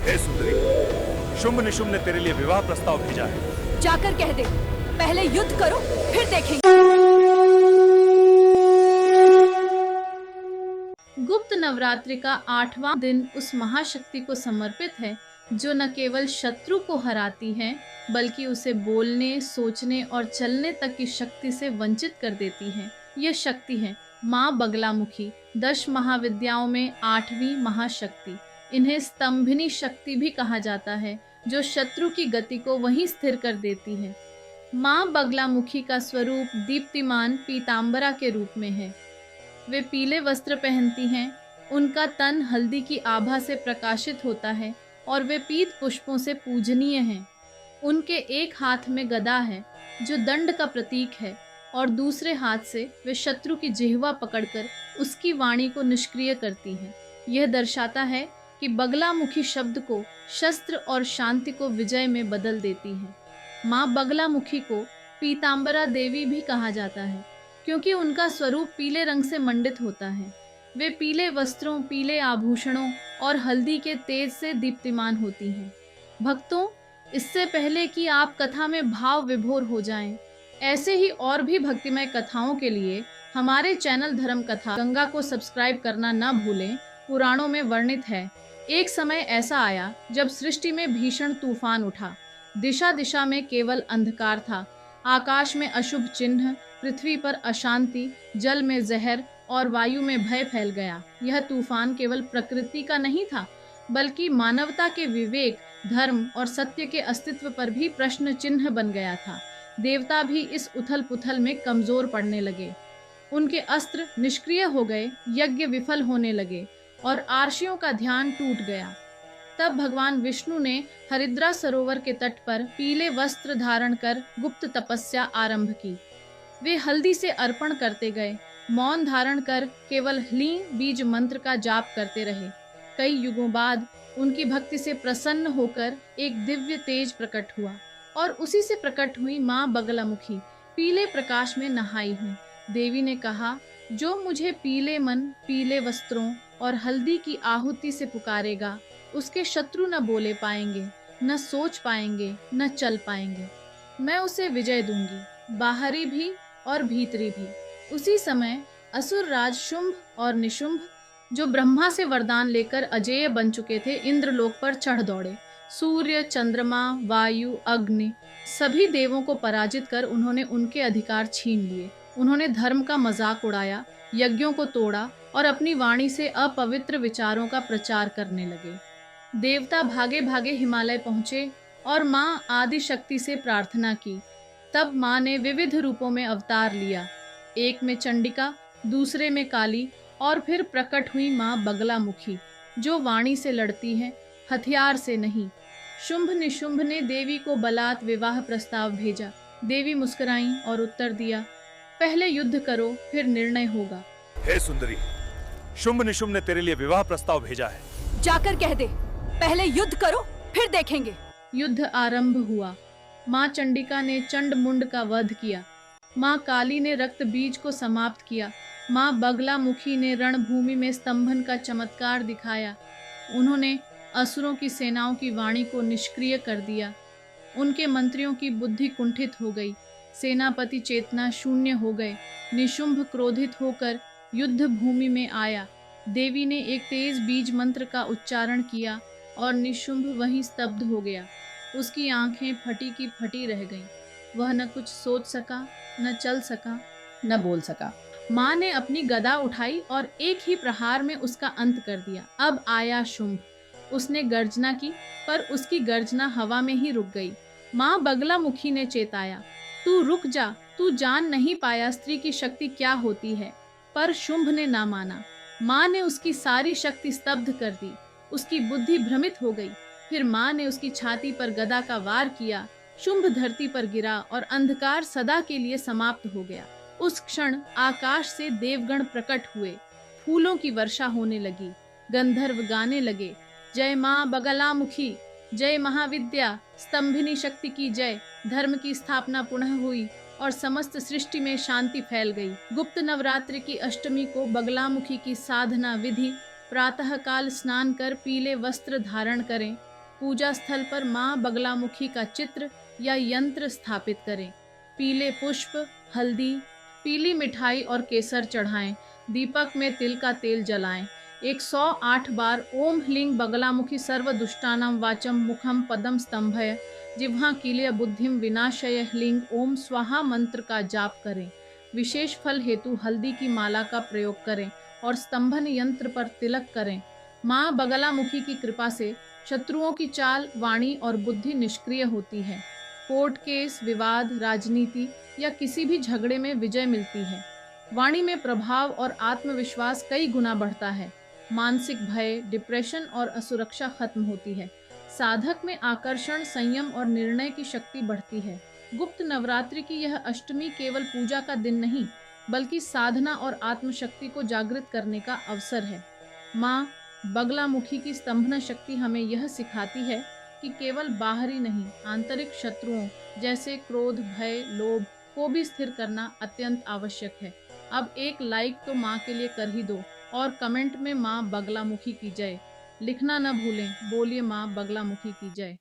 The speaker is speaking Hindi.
हे सुंदरी, शुंभ निशुंभ ने तेरे लिए विवाह प्रस्ताव भेजा है। जाकर कह दे, पहले युद्ध करो फिर देखेंगे। गुप्त नवरात्रि का 8वां दिन उस महाशक्ति को समर्पित है जो न केवल शत्रु को हराती है बल्कि उसे बोलने, सोचने और चलने तक की शक्ति से वंचित कर देती है। यह शक्ति है माँ बगलामुखी, 10 महाविद्याओं में 8वीं महाशक्ति। इन्हें स्तंभिनी शक्ति भी कहा जाता है, जो शत्रु की गति को वहीं स्थिर कर देती है। माँ बगलामुखी का स्वरूप दीप्तिमान पीतांबरा के रूप में है। वे पीले वस्त्र पहनती हैं, उनका तन हल्दी की आभा से प्रकाशित होता है और वे पीत पुष्पों से पूजनीय हैं। उनके एक हाथ में गदा है जो दंड का प्रतीक है और दूसरे हाथ से वे शत्रु की जिह्वा पकड़कर उसकी वाणी को निष्क्रिय करती हैं। यह दर्शाता है कि बगलामुखी शब्द को शस्त्र और शांति को विजय में बदल देती है। माँ बगलामुखी को पीतांबरा देवी भी कहा जाता है क्योंकि उनका स्वरूप पीले रंग से मंडित होता है। वे पीले वस्त्रों, पीले आभूषणों और हल्दी के तेज से दीप्तिमान होती हैं। भक्तों, इससे पहले कि आप कथा में भाव विभोर हो जाएं, ऐसे ही और भी भक्तिमय कथाओं के लिए हमारे चैनल धर्म कथा गंगा को सब्सक्राइब करना न भूलें। पुराणों में वर्णित है, एक समय ऐसा आया जब सृष्टि में भीषण तूफान उठा। दिशा दिशा में केवल अंधकार था। आकाश में अशुभ चिन्ह, पृथ्वी पर अशांति, जल में जहर और वायु में भय फैल गया। यह तूफान केवल प्रकृति का नहीं था बल्कि मानवता के विवेक, धर्म और सत्य के अस्तित्व पर भी प्रश्न चिन्ह बन गया था। देवता भी इस उथल पुथल में कमजोर पड़ने लगे। उनके अस्त्र निष्क्रिय हो गए, यज्ञ विफल होने लगे और आर्षियों का ध्यान टूट गया। तब भगवान विष्णु ने हरिद्रा सरोवर के तट पर पीले वस्त्र धारण कर गुप्त तपस्या आरंभ की। वे हल्दी से अर्पण करते गए, मौन धारण कर केवल ह्लीं बीज मंत्र का जाप करते रहे। कई युगों बाद उनकी भक्ति से प्रसन्न होकर एक दिव्य तेज प्रकट हुआ और उसी से प्रकट हुई माँ बगलामुखी पीले प्रकाश में नहाई हुई। देवी ने कहा, जो मुझे पीले मन, पीले वस्त्रों और हल्दी की आहुति से पुकारेगा, उसके शत्रु न बोले पाएंगे, न सोच पाएंगे, न चल पाएंगे। मैं उसे विजय दूंगी, बाहरी भी और भीतरी भी। उसी समय असुर राज शुंभ और निशुंभ, जो ब्रह्मा से वरदान लेकर अजेय बन चुके थे, इंद्रलोक पर चढ़ दौड़े। सूर्य, चंद्रमा, वायु, अग्नि, सभी देवों को पराजित कर उन्होंने उनके अधिकार छीन लिए। उन्होंने धर्म का मजाक उड़ाया, यज्ञों को तोड़ा और अपनी वाणी से अपवित्र विचारों का प्रचार करने लगे। देवता भागे भागे हिमालय पहुंचे और माँ आदि शक्ति से प्रार्थना की। तब माँ ने विविध रूपों में अवतार लिया। एक में चंडिका, दूसरे में काली और फिर प्रकट हुई माँ बगलामुखी, जो वाणी से लड़ती है, हथियार से नहीं। शुंभ निशुंभ ने देवी को बलात् विवाह प्रस्ताव भेजा। देवी मुस्कुराई और उत्तर दिया, पहले युद्ध करो फिर निर्णय होगा। हे सुंदरी, शुंभ निशुंभ ने तेरे लिए विवाह प्रस्ताव भेजा है। जाकर कह दे, पहले युद्ध करो फिर देखेंगे। युद्ध आरंभ हुआ। माँ चंडिका ने चंड मुंड का वध किया। माँ काली ने रक्त बीज को समाप्त किया। माँ बगलामुखी ने रणभूमि में स्तंभन का चमत्कार दिखाया। उन्होंने असुरों की सेनाओं की वाणी को निष्क्रिय कर दिया। उनके मंत्रियों की बुद्धि कुंठित हो गई, सेनापति चेतना शून्य हो गए। निशुंभ क्रोधित होकर युद्ध भूमि में आया। देवी ने एक तेज बीज मंत्र का उच्चारण किया और निशुंभ वहीं स्तब्ध हो गया। उसकी आंखें फटी की फटी रह गईं। वह न कुछ सोच सका, न चल सका, न बोल सका। माँ ने अपनी गदा उठाई और एक ही प्रहार में उसका अंत कर दिया। अब आया शुंभ। उसने गर्जना की, पर उसकी गर्जना हवा में ही रुक गई। माँ बगलामुखी ने चेताया, तू रुक जा, तू जान नहीं पाया स्त्री की शक्ति क्या होती है। पर शुंभ ने ना माना। माँ ने उसकी सारी शक्ति स्तब्ध कर दी। उसकी बुद्धि भ्रमित हो गई। फिर माँ ने उसकी छाती पर गदा का वार किया। शुंभ धरती पर गिरा और अंधकार सदा के लिए समाप्त हो गया। उस क्षण आकाश से देवगण प्रकट हुए। फूलों की वर्षा होने लगी। गंधर्व गाने लगे, जय माँ बगलामुखी, जय महाविद्या, स्तंभिनी शक्ति की जय। धर्म की स्थापना पुनः हुई और समस्त सृष्टि में शांति फैल गई। गुप्त नवरात्रि की अष्टमी को बगलामुखी की साधना विधि, प्रातः काल स्नान कर पीले वस्त्र धारण करें, पूजा स्थल पर माँ बगलामुखी का चित्र या यंत्र स्थापित करें। पीले पुष्प, हल्दी, पीली मिठाई और केसर चढ़ाएं। दीपक में तिल का तेल जलाएं। 108 बार ओम ह्लीं बगलामुखी सर्व दुष्टानां वाचम मुखम पदम स्तंभय जिह्वा कीलय बुद्धिम विनाशय ह्लीं ओम स्वाहा मंत्र का जाप करें। विशेष फल हेतु हल्दी की माला का प्रयोग करें और स्तंभन यंत्र पर तिलक करें। माँ बगलामुखी की कृपा से शत्रुओं की चाल, वाणी और बुद्धि निष्क्रिय होती है। कोर्ट केस, विवाद, राजनीति या किसी भी झगड़े में विजय मिलती है। वाणी में प्रभाव और आत्मविश्वास कई गुना बढ़ता है। मानसिक भय, डिप्रेशन और असुरक्षा खत्म होती है। साधक में आकर्षण, संयम और निर्णय की शक्ति बढ़ती है। गुप्त नवरात्रि की यह अष्टमी केवल पूजा का दिन नहीं, बल्कि साधना और आत्मशक्ति को जागृत करने का अवसर है। माँ बगलामुखी की स्तंभना शक्ति हमें यह सिखाती है कि केवल बाहरी नहीं, आंतरिक शत्रुओं जैसे क्रोध, भय, लोभ को भी स्थिर करना अत्यंत आवश्यक है। अब एक लाइक तो माँ के लिए कर ही दो और कमेंट में माँ बगलामुखी की जय लिखना न भूलें। बोलिए माँ बगलामुखी की जय।